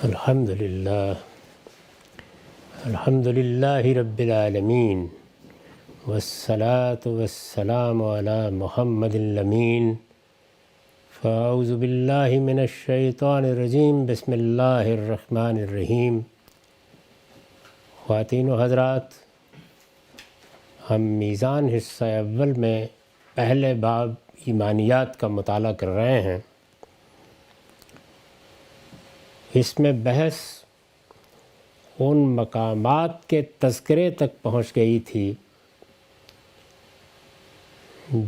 الحمدللہ رب العالمین والصلاة والسلام علی محمد الامین فاعوذ باللہ من الشیطان الرجیم بسم اللہ الرحمن الرحیم۔ خواتین و حضرات، ہم میزان حصہ اول میں پہلے باب ایمانیات کا مطالعہ کر رہے ہیں۔ اس میں بحث ان مقامات کے تذکرے تک پہنچ گئی تھی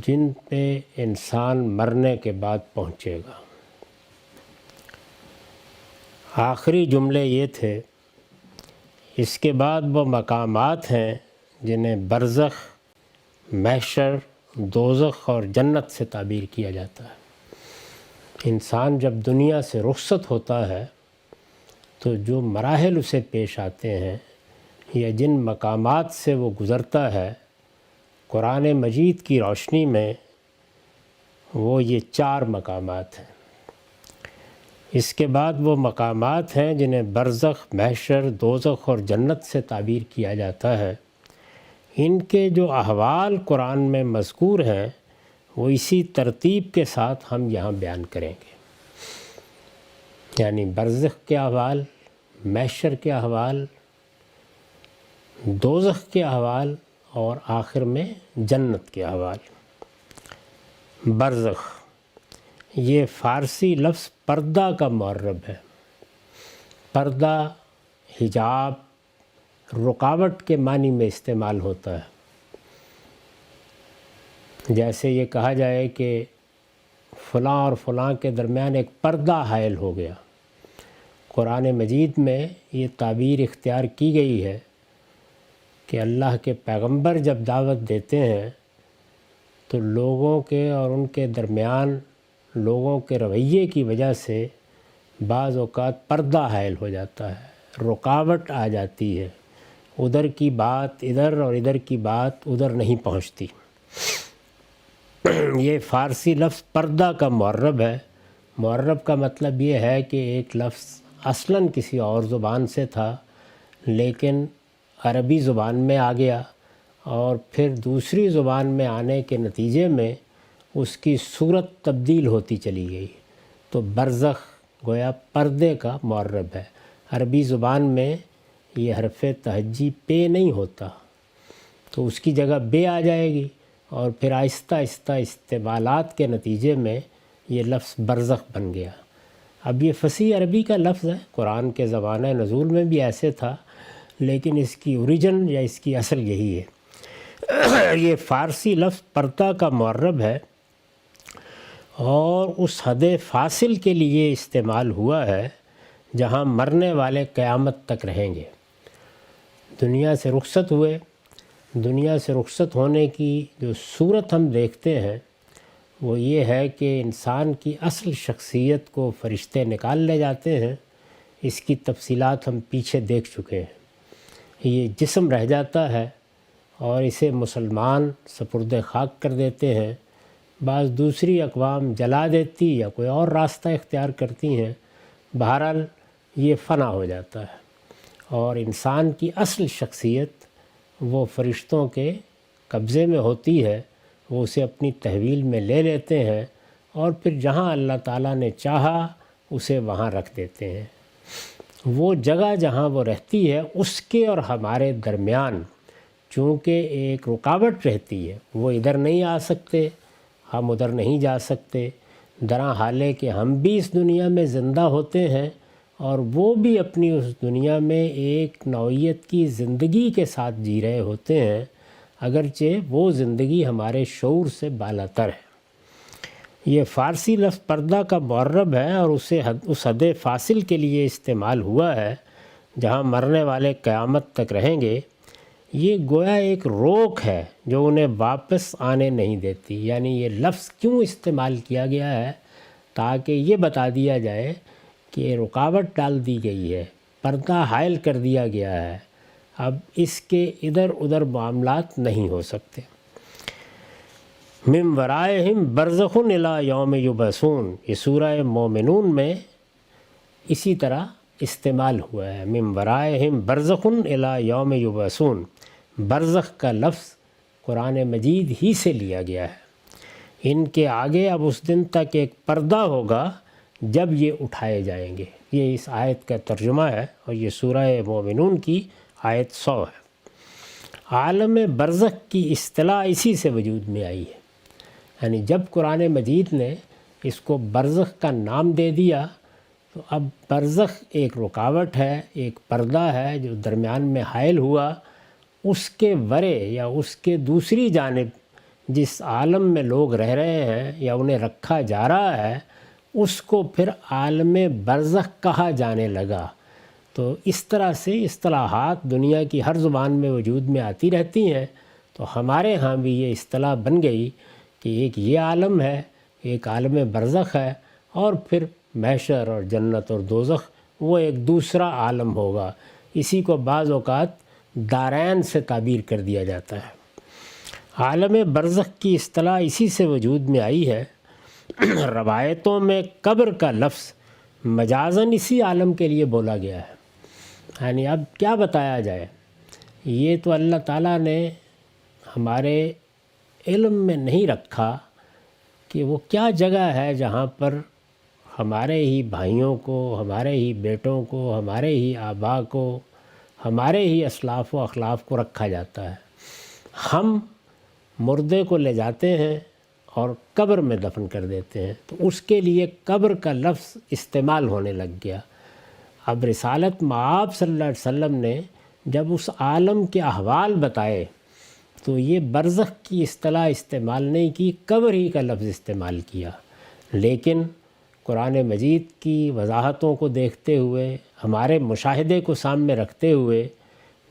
جن پہ انسان مرنے کے بعد پہنچے گا۔ آخری جملے یہ تھے، اس کے بعد وہ مقامات ہیں جنہیں برزخ، محشر، دوزخ اور جنت سے تعبیر کیا جاتا ہے۔ انسان جب دنیا سے رخصت ہوتا ہے تو جو مراحل اسے پیش آتے ہیں یا جن مقامات سے وہ گزرتا ہے، قرآن مجید کی روشنی میں وہ یہ 4 مقامات ہیں۔ اس کے بعد وہ مقامات ہیں جنہیں برزخ، محشر، دوزخ اور جنت سے تعبیر کیا جاتا ہے۔ ان کے جو احوال قرآن میں مذکور ہیں وہ اسی ترتیب کے ساتھ ہم یہاں بیان کریں گے، یعنی برزخ کے احوال، محشر کے احوال، دوزخ کے احوال اور آخر میں جنت کے احوال۔ برزخ یہ فارسی لفظ پردہ کا معرب ہے۔ پردہ حجاب، رکاوٹ کے معنی میں استعمال ہوتا ہے۔ جیسے یہ کہا جائے کہ فلاں اور فلاں کے درمیان ایک پردہ حائل ہو گیا۔ قرآن مجید میں یہ تعبیر اختیار کی گئی ہے کہ اللہ کے پیغمبر جب دعوت دیتے ہیں تو لوگوں کے اور ان کے درمیان لوگوں کے رویے کی وجہ سے بعض اوقات پردہ حائل ہو جاتا ہے، رکاوٹ آ جاتی ہے، ادھر کی بات ادھر اور ادھر کی بات ادھر نہیں پہنچتی۔ یہ فارسی لفظ پردہ کا معرب ہے۔ معرب کا مطلب یہ ہے کہ ایک لفظ اصلاً کسی اور زبان سے تھا لیکن عربی زبان میں آ گیا اور پھر دوسری زبان میں آنے کے نتیجے میں اس کی صورت تبدیل ہوتی چلی گئی، تو برزخ گویا پردے کا معرب ہے۔ عربی زبان میں یہ حرف تہجی پے نہیں ہوتا تو اس کی جگہ بے آ جائے گی، اور پھر آہستہ آہستہ استعمالات کے نتیجے میں یہ لفظ برزخ بن گیا۔ اب یہ فصیح عربی کا لفظ ہے، قرآن کے زمانہ نزول میں بھی ایسے تھا، لیکن اس کی اوریجن یا اس کی اصل یہی ہے۔ یہ فارسی لفظ پردہ کا معرب ہے اور اس حد فاصل کے لیے استعمال ہوا ہے جہاں مرنے والے قیامت تک رہیں گے۔ دنیا سے رخصت ہوئے، دنیا سے رخصت ہونے کی جو صورت ہم دیکھتے ہیں وہ یہ ہے کہ انسان کی اصل شخصیت کو فرشتے نکال لے جاتے ہیں۔ اس کی تفصیلات ہم پیچھے دیکھ چکے ہیں۔ یہ جسم رہ جاتا ہے اور اسے مسلمان سپرد خاک کر دیتے ہیں، بعض دوسری اقوام جلا دیتی یا کوئی اور راستہ اختیار کرتی ہیں۔ بہرحال یہ فنا ہو جاتا ہے اور انسان کی اصل شخصیت وہ فرشتوں کے قبضے میں ہوتی ہے۔ وہ اسے اپنی تحویل میں لے لیتے ہیں اور پھر جہاں اللہ تعالیٰ نے چاہا اسے وہاں رکھ دیتے ہیں۔ وہ جگہ جہاں وہ رہتی ہے اس کے اور ہمارے درمیان چونکہ ایک رکاوٹ رہتی ہے، وہ ادھر نہیں آ سکتے، ہم ادھر نہیں جا سکتے، درا حالے کہ ہم بھی اس دنیا میں زندہ ہوتے ہیں اور وہ بھی اپنی اس دنیا میں ایک نوعیت کی زندگی کے ساتھ جی رہے ہوتے ہیں، اگرچہ وہ زندگی ہمارے شعور سے بالاتر ہے۔ یہ فارسی لفظ پردہ کا معرب ہے اور اس حد فاصل کے لیے استعمال ہوا ہے جہاں مرنے والے قیامت تک رہیں گے۔ یہ گویا ایک روک ہے جو انہیں واپس آنے نہیں دیتی، یعنی یہ لفظ کیوں استعمال کیا گیا ہے تاکہ یہ بتا دیا جائے کہ رکاوٹ ڈال دی گئی ہے، پردہ حائل کر دیا گیا ہے، اب اس کے ادھر ادھر معاملات نہیں ہو سکتے۔ من ورائہم برزخ الی یوم یبعثون، یہ سورہ مومنون میں اسی طرح استعمال ہوا ہے، من ورائہم برزخ الی یوم یبعثون، برزخ کا لفظ قرآن مجید ہی سے لیا گیا ہے۔ ان کے آگے اب اس دن تک ایک پردہ ہوگا جب یہ اٹھائے جائیں گے۔ یہ اس آیت کا ترجمہ ہے اور یہ سورہ مومنون کی آیت 100 ہے۔ عالم برزخ کی اصطلاح اسی سے وجود میں آئی ہے، یعنی جب قرآن مجید نے اس کو برزخ کا نام دے دیا تو اب برزخ ایک رکاوٹ ہے، ایک پردہ ہے جو درمیان میں حائل ہوا، اس کے ورے یا اس کے دوسری جانب جس عالم میں لوگ رہ رہے ہیں یا انہیں رکھا جا رہا ہے اس کو پھر عالم برزخ کہا جانے لگا۔ تو اس طرح سے اصطلاحات دنیا کی ہر زبان میں وجود میں آتی رہتی ہیں، تو ہمارے ہاں بھی یہ اصطلاح بن گئی کہ ایک یہ عالم ہے، ایک عالم برزخ ہے، اور پھر محشر اور جنت اور دوزخ وہ ایک دوسرا عالم ہوگا۔ اسی کو بعض اوقات دارین سے تعبیر کر دیا جاتا ہے۔ عالم برزخ کی اصطلاح اسی سے وجود میں آئی ہے۔ روایتوں میں قبر کا لفظ مجازاً اسی عالم کے لیے بولا گیا ہے، یعنی اب کیا بتایا جائے، یہ تو اللہ تعالیٰ نے ہمارے علم میں نہیں رکھا کہ وہ کیا جگہ ہے جہاں پر ہمارے ہی بھائیوں کو، ہمارے ہی بیٹوں کو، ہمارے ہی آبا کو، ہمارے ہی اسلاف و اخلاف کو رکھا جاتا ہے۔ ہم مردے کو لے جاتے ہیں اور قبر میں دفن کر دیتے ہیں، تو اس کے لیے قبر کا لفظ استعمال ہونے لگ گیا۔ اب رسالت مآب صلی اللہ علیہ وسلم نے جب اس عالم کے احوال بتائے تو یہ برزخ کی اصطلاح استعمال نہیں کی، قبر ہی کا لفظ استعمال کیا۔ لیکن قرآن مجید کی وضاحتوں کو دیکھتے ہوئے، ہمارے مشاہدے کو سامنے رکھتے ہوئے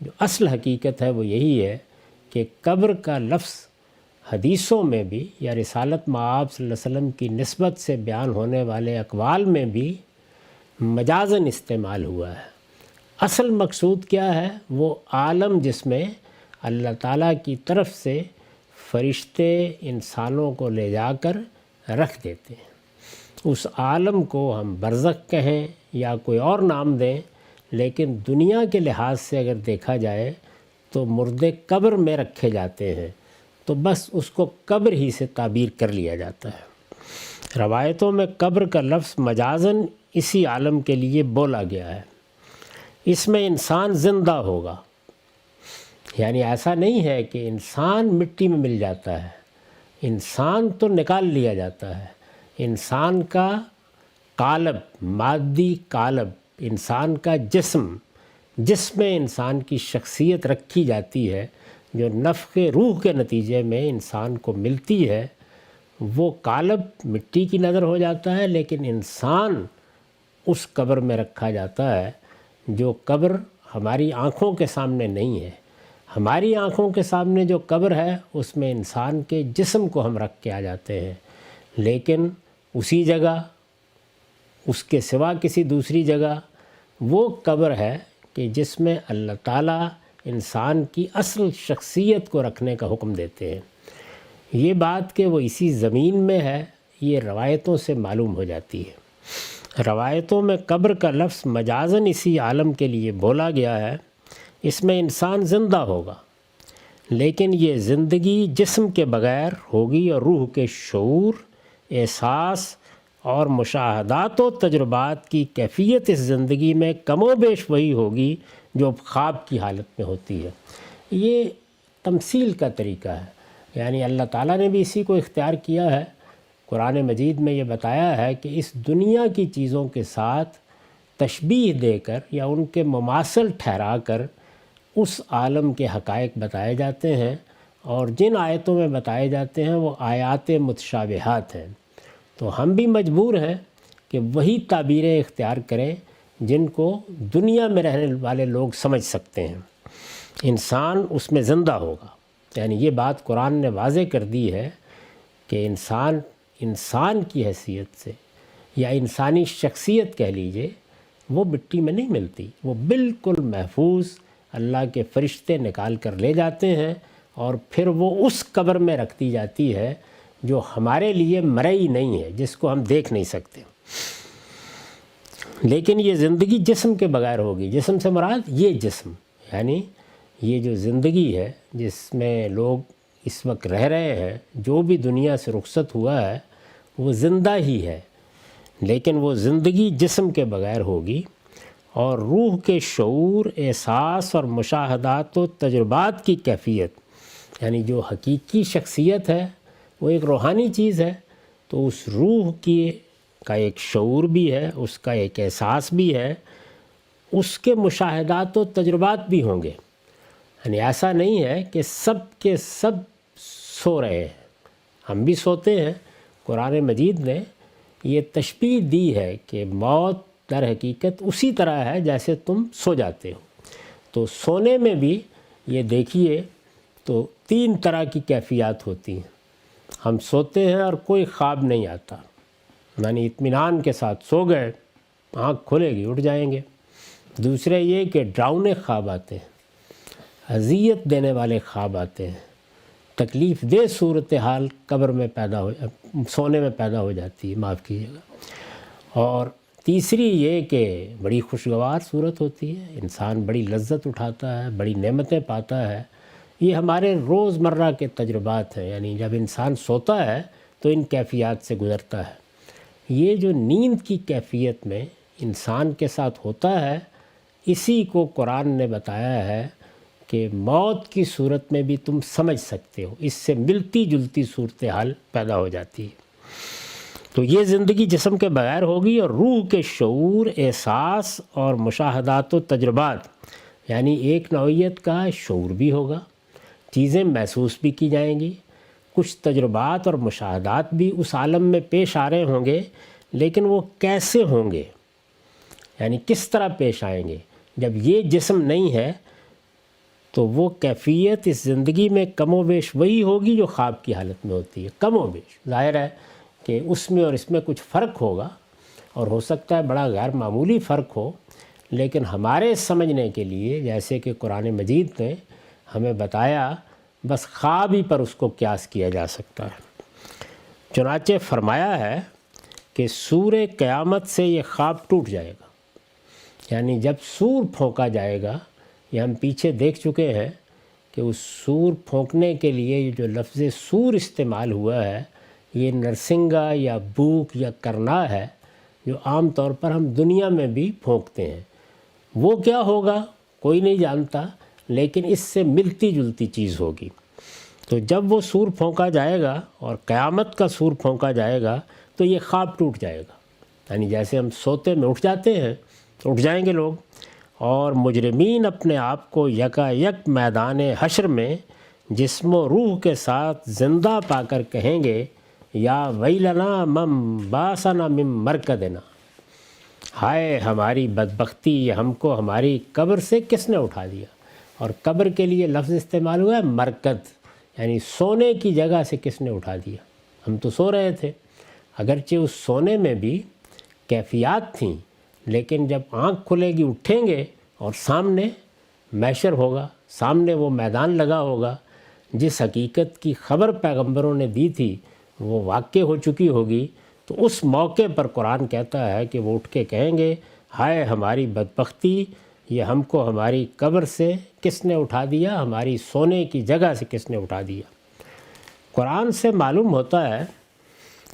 جو اصل حقیقت ہے وہ یہی ہے کہ قبر کا لفظ حدیثوں میں بھی یا رسالت مآب صلی اللہ علیہ وسلم کی نسبت سے بیان ہونے والے اقوال میں بھی مجازاً استعمال ہوا ہے۔ اصل مقصود کیا ہے؟ وہ عالم جس میں اللہ تعالیٰ کی طرف سے فرشتے انسانوں کو لے جا کر رکھ دیتے ہیں، اس عالم کو ہم برزخ کہیں یا کوئی اور نام دیں، لیکن دنیا کے لحاظ سے اگر دیکھا جائے تو مردے قبر میں رکھے جاتے ہیں، تو بس اس کو قبر ہی سے تعبیر کر لیا جاتا ہے۔ روایتوں میں قبر کا لفظ مجازاً اسی عالم کے لیے بولا گیا ہے۔ اس میں انسان زندہ ہوگا، یعنی ایسا نہیں ہے کہ انسان مٹی میں مل جاتا ہے، انسان تو نکال لیا جاتا ہے۔ انسان کا قالب، مادی قالب، انسان کا جسم، جس میں انسان کی شخصیت رکھی جاتی ہے، جو نفخ روح کے نتیجے میں انسان کو ملتی ہے، وہ قالب مٹی کی نظر ہو جاتا ہے، لیکن انسان اس قبر میں رکھا جاتا ہے جو قبر ہماری آنکھوں کے سامنے نہیں ہے۔ ہماری آنکھوں کے سامنے جو قبر ہے اس میں انسان کے جسم کو ہم رکھ کے آ جاتے ہیں، لیکن اسی جگہ، اس کے سوا کسی دوسری جگہ وہ قبر ہے کہ جس میں اللہ تعالیٰ انسان کی اصل شخصیت کو رکھنے کا حکم دیتے ہیں۔ یہ بات کہ وہ اسی زمین میں ہے، یہ روایتوں سے معلوم ہو جاتی ہے۔ روایتوں میں قبر کا لفظ مجازاً اسی عالم کے لیے بولا گیا ہے۔ اس میں انسان زندہ ہوگا، لیکن یہ زندگی جسم کے بغیر ہوگی اور روح کے شعور، احساس اور مشاہدات و تجربات کی کیفیت اس زندگی میں کم و بیش وہی ہوگی جو خواب کی حالت میں ہوتی ہے۔ یہ تمثیل کا طریقہ ہے، یعنی اللہ تعالیٰ نے بھی اسی کو اختیار کیا ہے۔ قرآن مجید میں یہ بتایا ہے کہ اس دنیا کی چیزوں کے ساتھ تشبیہ دے کر یا ان کے مماثل ٹھہرا کر اس عالم کے حقائق بتائے جاتے ہیں، اور جن آیتوں میں بتائے جاتے ہیں وہ آیات متشابہات ہیں۔ تو ہم بھی مجبور ہیں کہ وہی تعبیریں اختیار کریں جن کو دنیا میں رہنے والے لوگ سمجھ سکتے ہیں۔ انسان اس میں زندہ ہوگا، یعنی یہ بات قرآن نے واضح کر دی ہے کہ انسان کی حیثیت سے یا انسانی شخصیت کہہ لیجئے وہ مٹی میں نہیں ملتی، وہ بالکل محفوظ اللہ کے فرشتے نکال کر لے جاتے ہیں اور پھر وہ اس قبر میں رکھ دی جاتی ہے جو ہمارے لیے مرئی نہیں ہے، جس کو ہم دیکھ نہیں سکتے۔ لیکن یہ زندگی جسم کے بغیر ہوگی۔ جسم سے مراد یہ جسم، یعنی یہ جو زندگی ہے جس میں لوگ اس وقت رہ رہے ہیں، جو بھی دنیا سے رخصت ہوا ہے وہ زندہ ہی ہے، لیکن وہ زندگی جسم کے بغیر ہوگی، اور روح کے شعور، احساس اور مشاہدات و تجربات کی کیفیت، یعنی جو حقیقی شخصیت ہے وہ ایک روحانی چیز ہے، تو اس روح کا ایک شعور بھی ہے، اس کا ایک احساس بھی ہے، اس کے مشاہدات و تجربات بھی ہوں گے۔ یعنی ایسا نہیں ہے کہ سب کے سب سو رہے ہیں، ہم بھی سوتے ہیں۔ قرآن مجید نے یہ تشبیہ دی ہے کہ موت در حقیقت اسی طرح ہے جیسے تم سو جاتے ہو۔ تو سونے میں بھی یہ دیکھیے تو 3 طرح کی کیفیات ہوتی ہیں۔ ہم سوتے ہیں اور کوئی خواب نہیں آتا، یعنی اطمینان کے ساتھ سو گئے، آنکھ کھلے گی اٹھ جائیں گے۔ دوسرے یہ کہ ڈراؤنے خواب آتے ہیں، اذیت دینے والے خواب آتے ہیں، تکلیف دہ صورتحال قبر میں سونے میں پیدا ہو جاتی ہے، معاف کیجیے گا۔ اور تیسری یہ کہ بڑی خوشگوار صورت ہوتی ہے، انسان بڑی لذت اٹھاتا ہے، بڑی نعمتیں پاتا ہے۔ یہ ہمارے روز مرہ کے تجربات ہیں، یعنی جب انسان سوتا ہے تو ان کیفیات سے گزرتا ہے۔ یہ جو نیند کی کیفیت میں انسان کے ساتھ ہوتا ہے، اسی کو قرآن نے بتایا ہے کہ موت کی صورت میں بھی تم سمجھ سکتے ہو، اس سے ملتی جلتی صورتحال پیدا ہو جاتی ہے۔ تو یہ زندگی جسم کے بغیر ہوگی، اور روح کے شعور، احساس اور مشاہدات و تجربات، یعنی ایک نوعیت کا شعور بھی ہوگا، چیزیں محسوس بھی کی جائیں گی، کچھ تجربات اور مشاہدات بھی اس عالم میں پیش آ رہے ہوں گے، لیکن وہ کیسے ہوں گے، یعنی کس طرح پیش آئیں گے۔ جب یہ جسم نہیں ہے تو وہ کیفیت اس زندگی میں کم و بیش وہی ہوگی جو خواب کی حالت میں ہوتی ہے، کم و بیش۔ ظاہر ہے کہ اس میں اور اس میں کچھ فرق ہوگا، اور ہو سکتا ہے بڑا غیر معمولی فرق ہو، لیکن ہمارے سمجھنے کے لیے جیسے کہ قرآن مجید نے ہمیں بتایا، بس خواب ہی پر اس کو قیاس کیا جا سکتا ہے۔ چنانچہ فرمایا ہے کہ سور قیامت سے یہ خواب ٹوٹ جائے گا، یعنی جب سور پھونکا جائے گا، یہ ہم پیچھے دیکھ چکے ہیں کہ اس سور پھونکنے کے لیے یہ جو لفظ سور استعمال ہوا ہے، یہ نرسنگا یا بوک یا کرنا ہے، جو عام طور پر ہم دنیا میں بھی پھونکتے ہیں۔ وہ کیا ہوگا کوئی نہیں جانتا، لیکن اس سے ملتی جلتی چیز ہوگی۔ تو جب وہ سور پھونکا جائے گا اور قیامت کا سور پھونکا جائے گا تو یہ خواب ٹوٹ جائے گا، یعنی جیسے ہم سوتے میں اٹھ جاتے ہیں تو اٹھ جائیں گے لوگ، اور مجرمین اپنے آپ کو یکا یک میدان حشر میں جسم و روح کے ساتھ زندہ پا کر کہیں گے، یا ویلنا مم باسنا من مرکدنا، ہائے ہماری بدبختی، یہ ہم کو ہماری قبر سے کس نے اٹھا دیا۔ اور قبر کے لیے لفظ استعمال ہوا ہے مرکد، یعنی سونے کی جگہ سے کس نے اٹھا دیا، ہم تو سو رہے تھے۔ اگرچہ اس سونے میں بھی کیفیات تھیں، لیکن جب آنکھ کھلے گی اٹھیں گے اور سامنے محشر ہوگا، سامنے وہ میدان لگا ہوگا، جس حقیقت کی خبر پیغمبروں نے دی تھی وہ واقع ہو چکی ہوگی، تو اس موقع پر قرآن کہتا ہے کہ وہ اٹھ کے کہیں گے، ہائے ہماری بدبختی، یہ ہم کو ہماری قبر سے کس نے اٹھا دیا، ہماری سونے کی جگہ سے کس نے اٹھا دیا۔ قرآن سے معلوم ہوتا ہے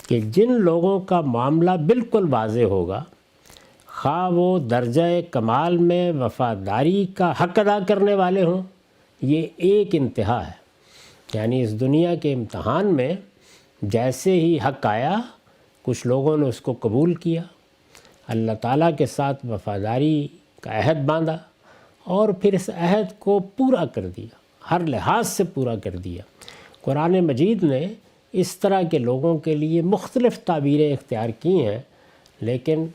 کہ جن لوگوں کا معاملہ بالکل واضح ہوگا، خواہ وہ درجہ کمال میں وفاداری کا حق ادا کرنے والے ہوں، یہ ایک انتہا ہے، یعنی اس دنیا کے امتحان میں جیسے ہی حق آیا کچھ لوگوں نے اس کو قبول کیا، اللہ تعالیٰ کے ساتھ وفاداری کا عہد باندھا، اور پھر اس عہد کو پورا کر دیا، ہر لحاظ سے پورا کر دیا۔ قرآن مجید نے اس طرح کے لوگوں کے لیے مختلف تعبیریں اختیار کی ہیں، لیکن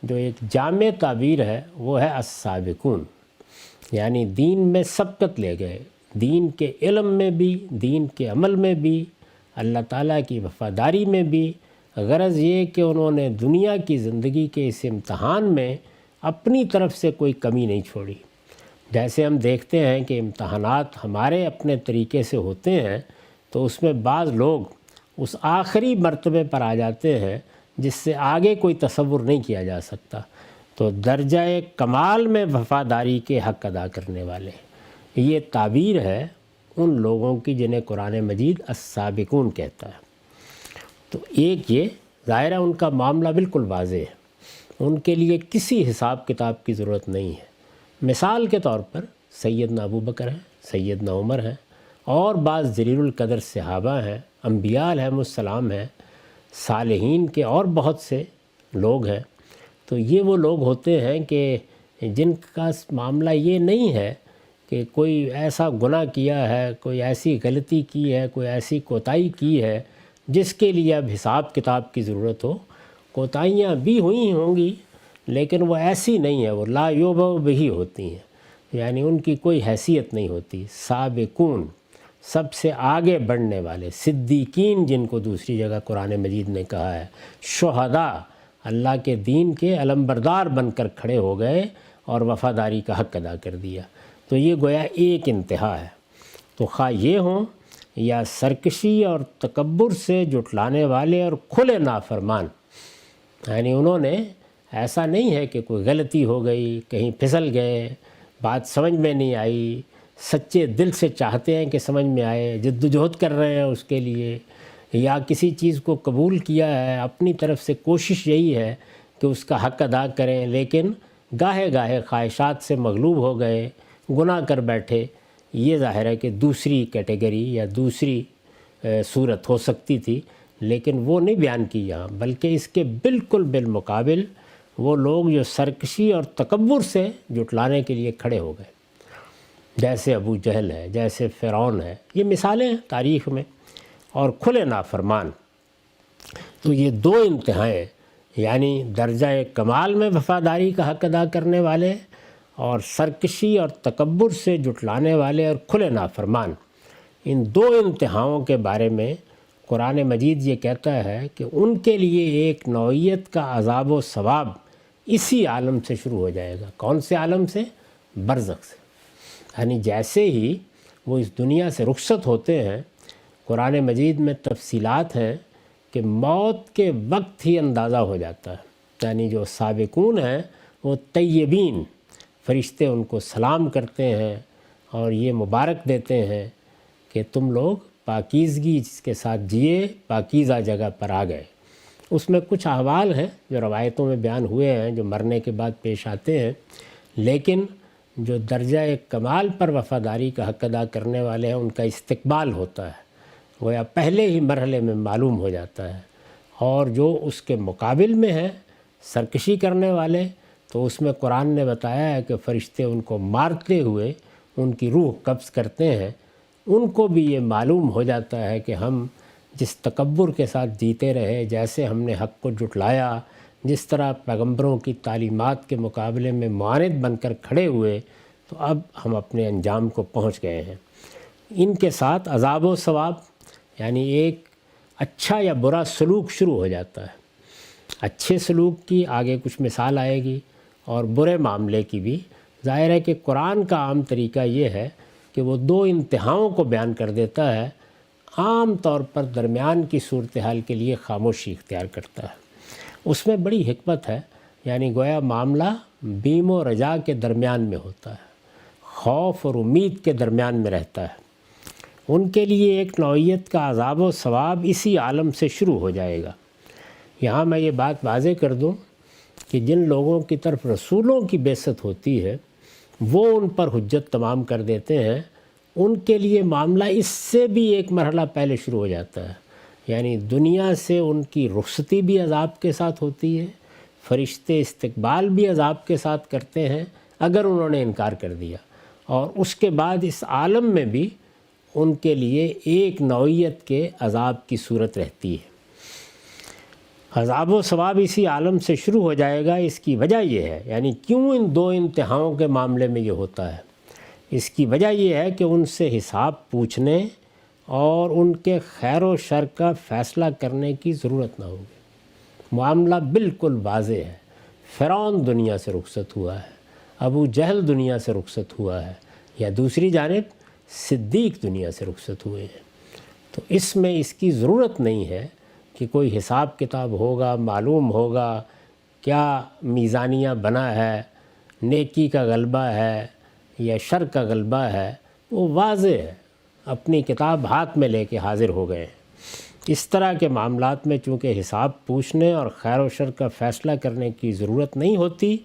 جو ایک جامع تعبیر ہے وہ ہے السابقون، یعنی دین میں سبقت لے گئے، دین کے علم میں بھی، دین کے عمل میں بھی، اللہ تعالیٰ کی وفاداری میں بھی۔ غرض یہ کہ انہوں نے دنیا کی زندگی کے اس امتحان میں اپنی طرف سے کوئی کمی نہیں چھوڑی۔ جیسے ہم دیکھتے ہیں کہ امتحانات ہمارے اپنے طریقے سے ہوتے ہیں، تو اس میں بعض لوگ اس آخری مرتبے پر آ جاتے ہیں جس سے آگے کوئی تصور نہیں کیا جا سکتا۔ تو درجہ کمال میں وفاداری کے حق ادا کرنے والے، یہ تعبیر ہے ان لوگوں کی جنہیں قرآن مجید السابقون کہتا ہے۔ تو ایک یہ ظاہر ہے ان کا معاملہ بالکل واضح ہے، ان کے لیے کسی حساب کتاب کی ضرورت نہیں ہے۔ مثال کے طور پر سیدنا ابو بکر ہیں، سیدنا عمر ہیں، اور بعض جلیل القدر صحابہ ہیں، انبیاء علیہم السلام ہیں، صالحین کے اور بہت سے لوگ ہیں۔ تو یہ وہ لوگ ہوتے ہیں کہ جن کا معاملہ یہ نہیں ہے کہ کوئی ایسا گناہ کیا ہے، کوئی ایسی غلطی کی ہے، کوئی ایسی کوتاہی کی ہے جس کے لیے اب حساب کتاب کی ضرورت ہو۔ کوتاہیاں بھی ہوئی ہوں گی لیکن وہ ایسی نہیں ہے، وہ لا یوبہ بہی ہوتی ہیں، یعنی ان کی کوئی حیثیت نہیں ہوتی۔ سابقون، سب سے آگے بڑھنے والے، صدیقین جن کو دوسری جگہ قرآن مجید نے کہا ہے، شہداء، اللہ کے دین کے علمبردار بن کر کھڑے ہو گئے اور وفاداری کا حق ادا کر دیا۔ تو یہ گویا ایک انتہا ہے۔ تو خواہ یہ ہوں یا سرکشی اور تکبر سے جھٹلانے والے اور کھلے نافرمان، یعنی انہوں نے ایسا نہیں ہے کہ کوئی غلطی ہو گئی، کہیں پھسل گئے، بات سمجھ میں نہیں آئی، سچے دل سے چاہتے ہیں کہ سمجھ میں آئے، جدوجہد کر رہے ہیں اس کے لیے، یا کسی چیز کو قبول کیا ہے، اپنی طرف سے کوشش یہی ہے کہ اس کا حق ادا کریں، لیکن گاہے گاہے خواہشات سے مغلوب ہو گئے، گناہ کر بیٹھے۔ یہ ظاہر ہے کہ دوسری کیٹیگری یا دوسری صورت ہو سکتی تھی، لیکن وہ نہیں بیان کی یہاں، بلکہ اس کے بالکل بالمقابل وہ لوگ جو سرکشی اور تکبر سے جھٹلانے کے لیے کھڑے ہو گئے، جیسے ابو جہل ہے، جیسے فرعون ہے، یہ مثالیں ہیں تاریخ میں، اور کھلے نافرمان۔ تو یہ دو انتہائیں، یعنی درجہ کمال میں وفاداری کا حق ادا کرنے والے اور سرکشی اور تکبر سے جھٹلانے والے اور کھلے نافرمان، ان دو انتہاؤں کے بارے میں قرآن مجید یہ کہتا ہے کہ ان کے لیے ایک نوعیت کا عذاب و ثواب اسی عالم سے شروع ہو جائے گا۔ کون سے عالم سے؟ برزخ سے۔ یعنی جیسے ہی وہ اس دنیا سے رخصت ہوتے ہیں، قرآن مجید میں تفصیلات ہیں کہ موت کے وقت ہی اندازہ ہو جاتا ہے۔ یعنی جو سابقون ہیں وہ طیبین، فرشتے ان کو سلام کرتے ہیں اور یہ مبارک دیتے ہیں کہ تم لوگ پاکیزگی جس کے ساتھ جیے، پاکیزہ جگہ پر آ گئے۔ اس میں کچھ احوال ہیں جو روایتوں میں بیان ہوئے ہیں، جو مرنے کے بعد پیش آتے ہیں، لیکن جو درجہ کمال پر وفاداری کا حق ادا کرنے والے ہیں ان کا استقبال ہوتا ہے، گویا پہلے ہی مرحلے میں معلوم ہو جاتا ہے۔ اور جو اس کے مقابل میں ہے سرکشی کرنے والے، تو اس میں قرآن نے بتایا ہے کہ فرشتے ان کو مارتے ہوئے ان کی روح قبض کرتے ہیں۔ ان کو بھی یہ معلوم ہو جاتا ہے کہ ہم جس تکبر کے ساتھ جیتے رہے، جیسے ہم نے حق کو جھٹلایا، جس طرح پیغمبروں کی تعلیمات کے مقابلے میں معاند بن کر کھڑے ہوئے، تو اب ہم اپنے انجام کو پہنچ گئے ہیں۔ ان کے ساتھ عذاب و ثواب، یعنی ایک اچھا یا برا سلوک شروع ہو جاتا ہے۔ اچھے سلوک کی آگے کچھ مثال آئے گی، اور برے معاملے کی بھی۔ ظاہر ہے کہ قرآن کا عام طریقہ یہ ہے کہ وہ دو انتہاؤں کو بیان کر دیتا ہے، عام طور پر درمیان کی صورتحال کے لیے خاموشی اختیار کرتا ہے۔ اس میں بڑی حکمت ہے، یعنی گویا معاملہ بیم و رجا کے درمیان میں ہوتا ہے، خوف اور امید کے درمیان میں رہتا ہے۔ ان کے لیے ایک نوعیت کا عذاب و ثواب اسی عالم سے شروع ہو جائے گا۔ یہاں میں یہ بات واضح کر دوں کہ جن لوگوں کی طرف رسولوں کی بعثت ہوتی ہے وہ ان پر حجت تمام کر دیتے ہیں، ان کے لیے معاملہ اس سے بھی ایک مرحلہ پہلے شروع ہو جاتا ہے۔ یعنی دنیا سے ان کی رخصتی بھی عذاب کے ساتھ ہوتی ہے، فرشتے استقبال بھی عذاب کے ساتھ کرتے ہیں اگر انہوں نے انکار کر دیا، اور اس کے بعد اس عالم میں بھی ان کے لیے ایک نوعیت کے عذاب کی صورت رہتی ہے۔ عذاب و ثواب اسی عالم سے شروع ہو جائے گا۔ اس کی وجہ یہ ہے، یعنی کیوں ان دو انتہاؤں کے معاملے میں یہ ہوتا ہے، اس کی وجہ یہ ہے کہ ان سے حساب پوچھنے اور ان کے خیر و شر کا فیصلہ کرنے کی ضرورت نہ ہوگی۔ معاملہ بالکل واضح ہے۔ فرعون دنیا سے رخصت ہوا ہے، ابو جہل دنیا سے رخصت ہوا ہے، یا دوسری جانب صدیق دنیا سے رخصت ہوئے ہیں۔ تو اس میں اس کی ضرورت نہیں ہے کہ کوئی حساب کتاب ہوگا، معلوم ہوگا کیا میزانیہ بنا ہے، نیکی کا غلبہ ہے یا شر کا غلبہ ہے، وہ واضح ہے، اپنی کتاب ہاتھ میں لے کے حاضر ہو گئے ہیں۔ اس طرح کے معاملات میں چونکہ حساب پوچھنے اور خیر و شر کا فیصلہ کرنے کی ضرورت نہیں ہوتی،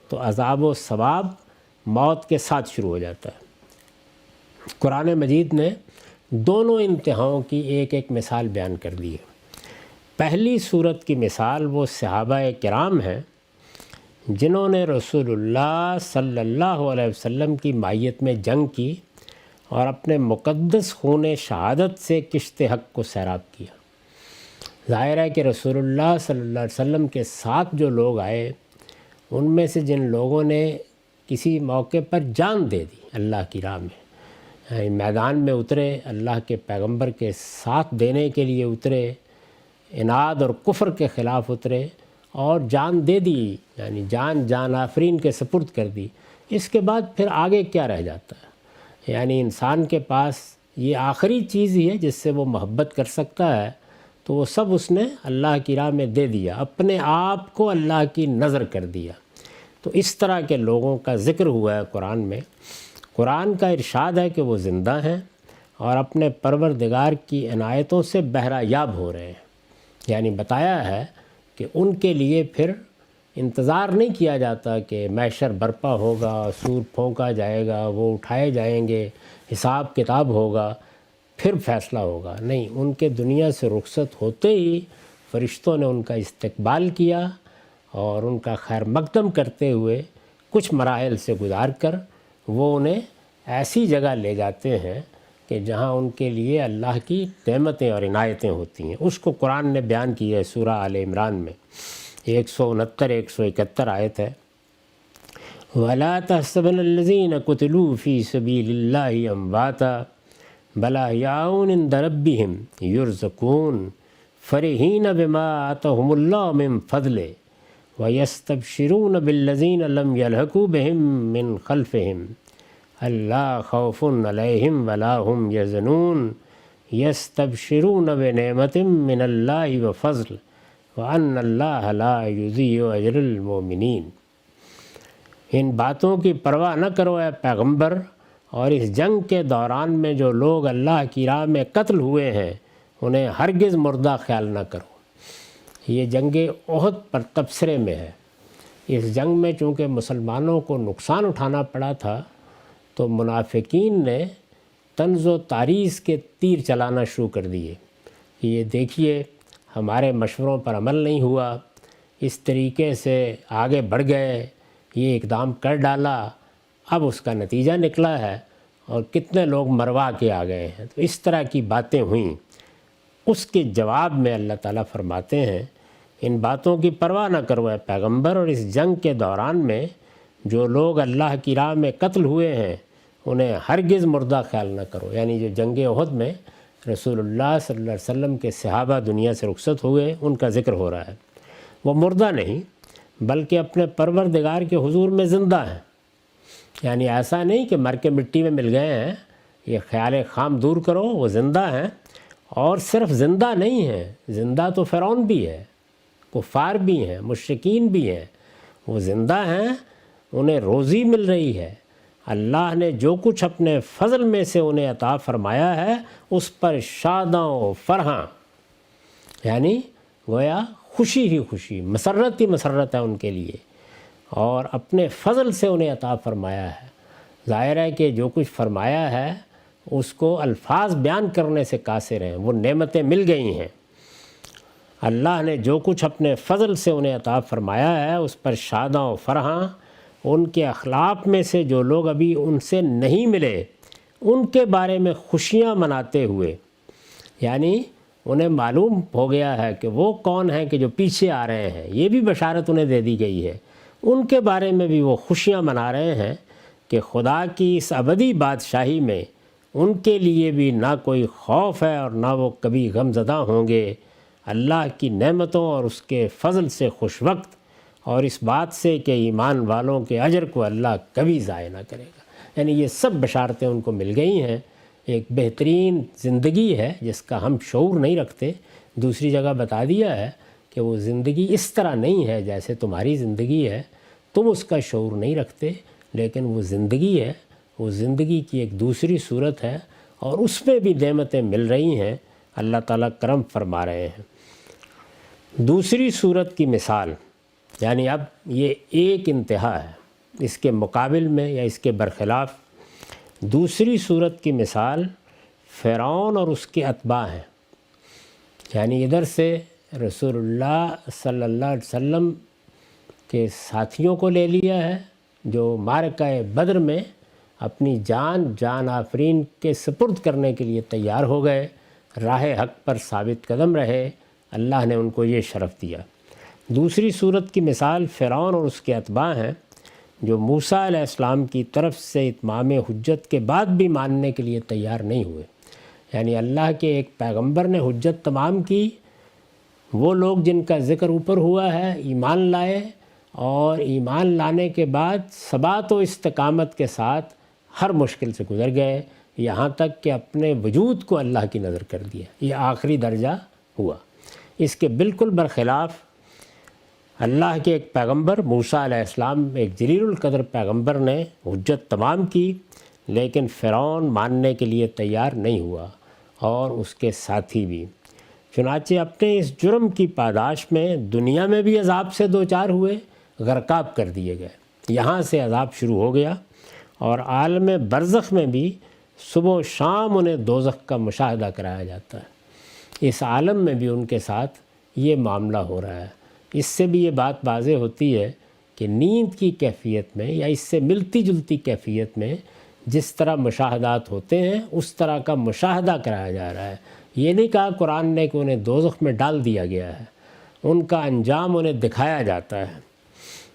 تو عذاب و ثواب موت کے ساتھ شروع ہو جاتا ہے۔ قرآن مجید نے دونوں انتہاؤں کی ایک ایک مثال بیان کر دی ہے۔ پہلی صورت کی مثال وہ صحابہ کرام ہیں جنہوں نے رسول اللہ صلی اللہ علیہ وسلم کی معیت میں جنگ کی اور اپنے مقدس خون شہادت سے کشت حق کو سیراب کیا۔ ظاہر ہے کہ رسول اللہ صلی اللہ علیہ وسلم کے ساتھ جو لوگ آئے، ان میں سے جن لوگوں نے کسی موقع پر جان دے دی اللہ کی راہ میں، میدان میں اترے، اللہ کے پیغمبر کے ساتھ دینے کے لیے اترے، اناد اور کفر کے خلاف اترے اور جان دے دی، یعنی جان آفرین کے سپرد کر دی، اس کے بعد پھر آگے کیا رہ جاتا ہے؟ یعنی انسان کے پاس یہ آخری چیز ہی ہے جس سے وہ محبت کر سکتا ہے، تو وہ سب اس نے اللہ کی راہ میں دے دیا، اپنے آپ کو اللہ کی نظر کر دیا۔ تو اس طرح کے لوگوں کا ذکر ہوا ہے قرآن میں۔ قرآن کا ارشاد ہے کہ وہ زندہ ہیں اور اپنے پروردگار کی عنایتوں سے بہرہ یاب ہو رہے ہیں، یعنی بتایا ہے کہ ان کے لیے پھر انتظار نہیں کیا جاتا کہ محشر برپا ہوگا، سور پھونکا جائے گا، وہ اٹھائے جائیں گے، حساب کتاب ہوگا، پھر فیصلہ ہوگا۔ نہیں، ان کے دنیا سے رخصت ہوتے ہی فرشتوں نے ان کا استقبال کیا اور ان کا خیر مقدم کرتے ہوئے کچھ مراحل سے گزار کر وہ انہیں ایسی جگہ لے جاتے ہیں کہ جہاں ان کے لیے اللہ کی نعمتیں اور عنایتیں ہوتی ہیں۔ اس کو قرآن نے بیان کیا ہے سورہ آل عمران میں 169 171 آیت ہے، وَلَا تَحْسَبَنَّ الَّذِينَ قُتِلُوا فِي سَبِيلِ اللَّهِ أَمْوَاتًا بَلْ أَحْيَاءٌ عِندَ رَبِّهِمْ يُرْزَقُونَ فَرِحِينَ بِمَا آتَاهُمُ اللَّهُ مِنْ فَضْلِهِ وَيَسْتَبْشِرُونَ بِالَّذِينَ لَمْ يَلْحَقُوا بِهِمْ مِنْ خَلْفِهِمْ أَلَّا خَوْفٌ عَلَيْهِمْ وَلَا هُمْ يَحْزَنُونَ يَسْتَبْشِرُونَ بِنِعْمَةٍ مِّنَ اللَّهِ وَفَضْلٍ وَأَنَّ اللَّهَ لَا يُضِيعُ أَجْرَ الْمُؤْمِنِينَ۔ ان باتوں کی پرواہ نہ کرو اے پیغمبر، اور اس جنگ کے دوران میں جو لوگ اللہ کی راہ میں قتل ہوئے ہیں انہیں ہرگز مردہ خیال نہ کرو۔ یہ جنگ احد پر تبصرے میں ہے۔ اس جنگ میں چونکہ مسلمانوں کو نقصان اٹھانا پڑا تھا، تو منافقین نے طنز و تاریض کے تیر چلانا شروع کر دیے۔ یہ دیکھیے ہمارے مشوروں پر عمل نہیں ہوا، اس طریقے سے آگے بڑھ گئے، یہ اقدام کر ڈالا، اب اس کا نتیجہ نکلا ہے اور کتنے لوگ مروا کے آ گئے ہیں۔ تو اس طرح کی باتیں ہوئیں۔ اس کے جواب میں اللہ تعالیٰ فرماتے ہیں ان باتوں کی پرواہ نہ کرو اے پیغمبر، اور اس جنگ کے دوران میں جو لوگ اللہ کی راہ میں قتل ہوئے ہیں انہیں ہرگز مردہ خیال نہ کرو۔ یعنی جو جنگ احد میں رسول اللہ صلی اللہ علیہ وسلم کے صحابہ دنیا سے رخصت ہوئے، ان کا ذکر ہو رہا ہے۔ وہ مردہ نہیں بلکہ اپنے پروردگار کے حضور میں زندہ ہیں۔ یعنی ایسا نہیں کہ مر کے مٹی میں مل گئے ہیں، یہ خیال خام دور کرو، وہ زندہ ہیں، اور صرف زندہ نہیں ہیں، زندہ تو فرعون بھی ہے، کفار بھی ہیں، مشرکین بھی ہیں، وہ زندہ ہیں، انہیں روزی مل رہی ہے۔ اللہ نے جو کچھ اپنے فضل میں سے انہیں عطا فرمایا ہے اس پر شاداں و فرحاں، یعنی گویا خوشی ہی خوشی، مسرت ہی مسرت ہے ان کے لیے، اور اپنے فضل سے انہیں عطا فرمایا ہے۔ ظاہر ہے کہ جو کچھ فرمایا ہے اس کو الفاظ بیان کرنے سے قاصر ہیں، وہ نعمتیں مل گئی ہیں۔ اللہ نے جو کچھ اپنے فضل سے انہیں عطا فرمایا ہے اس پر شاداں و فرحاں، ان کے اخلاق میں سے جو لوگ ابھی ان سے نہیں ملے ان کے بارے میں خوشیاں مناتے ہوئے، یعنی انہیں معلوم ہو گیا ہے کہ وہ کون ہیں کہ جو پیچھے آ رہے ہیں، یہ بھی بشارت انہیں دے دی گئی ہے، ان کے بارے میں بھی وہ خوشیاں منا رہے ہیں کہ خدا کی اس ابدی بادشاہی میں ان کے لیے بھی نہ کوئی خوف ہے اور نہ وہ کبھی غم زدہ ہوں گے۔ اللہ کی نعمتوں اور اس کے فضل سے خوش وقت، اور اس بات سے کہ ایمان والوں کے اجر کو اللہ کبھی ضائع نہ کرے گا۔ یعنی یہ سب بشارتیں ان کو مل گئی ہیں۔ ایک بہترین زندگی ہے جس کا ہم شعور نہیں رکھتے۔ دوسری جگہ بتا دیا ہے کہ کہ وہ زندگی اس طرح نہیں ہے جیسے تمہاری زندگی ہے، تم اس کا شعور نہیں رکھتے، لیکن وہ زندگی ہے، وہ زندگی کی ایک دوسری صورت ہے، اور اس میں بھی نعمتیں مل رہی ہیں، اللہ تعالیٰ کرم فرما رہے ہیں۔ دوسری صورت کی مثال، یعنی اب یہ ایک انتہا ہے، اس کے مقابل میں یا اس کے برخلاف دوسری صورت کی مثال فرعون اور اس کے اتباع ہیں۔ یعنی ادھر سے رسول اللہ صلی اللہ علیہ وسلم کے ساتھیوں کو لے لیا ہے جو معرکہ بدر میں اپنی جان آفرین کے سپرد کرنے کے لیے تیار ہو گئے، راہ حق پر ثابت قدم رہے، اللہ نے ان کو یہ شرف دیا۔ دوسری صورت کی مثال فرعون اور اس کے اتباع ہیں جو موسیٰ علیہ السلام کی طرف سے اتمام حجت کے بعد بھی ماننے کے لیے تیار نہیں ہوئے۔ یعنی اللہ کے ایک پیغمبر نے حجت تمام کی، وہ لوگ جن کا ذکر اوپر ہوا ہے ایمان لائے، اور ایمان لانے کے بعد ثبات و استقامت کے ساتھ ہر مشکل سے گزر گئے، یہاں تک کہ اپنے وجود کو اللہ کی نظر کر دیا۔ یہ آخری درجہ ہوا۔ اس کے بالکل برخلاف اللہ کے ایک پیغمبر موسیٰ علیہ السلام، ایک جلیل القدر پیغمبر نے حجت تمام کی، لیکن فرعون ماننے کے لیے تیار نہیں ہوا، اور اس کے ساتھی بھی۔ چنانچہ اپنے اس جرم کی پاداش میں دنیا میں بھی عذاب سے دوچار ہوئے، غرقاب کر دیے گئے۔ یہاں سے عذاب شروع ہو گیا، اور عالم برزخ میں بھی صبح و شام انہیں دوزخ کا مشاہدہ کرایا جاتا ہے۔ اس عالم میں بھی ان کے ساتھ یہ معاملہ ہو رہا ہے۔ اس سے بھی یہ بات واضح ہوتی ہے کہ نیند کی کیفیت میں یا اس سے ملتی جلتی کیفیت میں جس طرح مشاہدات ہوتے ہیں اس طرح کا مشاہدہ کرایا جا رہا ہے۔ یہ نہیں کہا قرآن نے کہ انہیں دوزخ میں ڈال دیا گیا ہے، ان کا انجام انہیں دکھایا جاتا ہے۔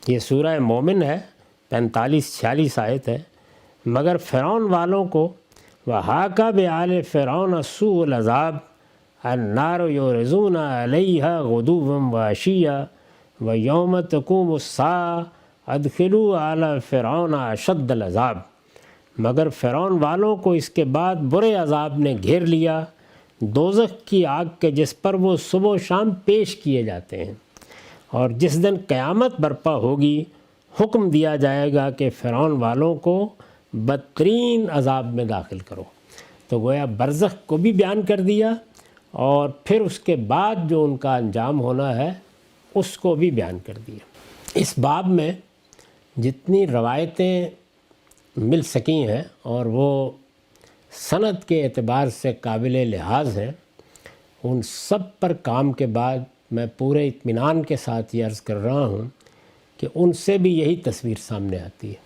یہ سورہ مومن ہے، 45-46 آیت ہے۔ مگر فرعون والوں کو وَحَاقَ بِآلِ فِرْعَوْنَ سُوءُ الْعَذَابِ النَّارُ يُعْرَضُونَ عَلَيْهَا غُدُوًّا وَعَشِيًّا وَيَوْمَ تَقُومُ السَّاعَةُ أَدْخِلُوا آلَ فِرْعَوْنَ أَشَدَّ الْعَذَابِ۔ مگر فرعون والوں کو اس کے بعد برے عذاب نے گھیر لیا، دوزخ کی آگ کے جس پر وہ صبح و شام پیش کیے جاتے ہیں، اور جس دن قیامت برپا ہوگی حکم دیا جائے گا کہ فرعون والوں کو بدترین عذاب میں داخل کرو۔ تو گویا برزخ کو بھی بیان کر دیا، اور پھر اس کے بعد جو ان کا انجام ہونا ہے اس کو بھی بیان کر دیا۔ اس باب میں جتنی روایتیں مل سکی ہیں اور وہ سند کے اعتبار سے قابل لحاظ ہیں، ان سب پر کام کے بعد میں پورے اطمینان کے ساتھ یہ عرض کر رہا ہوں کہ ان سے بھی یہی تصویر سامنے آتی ہے۔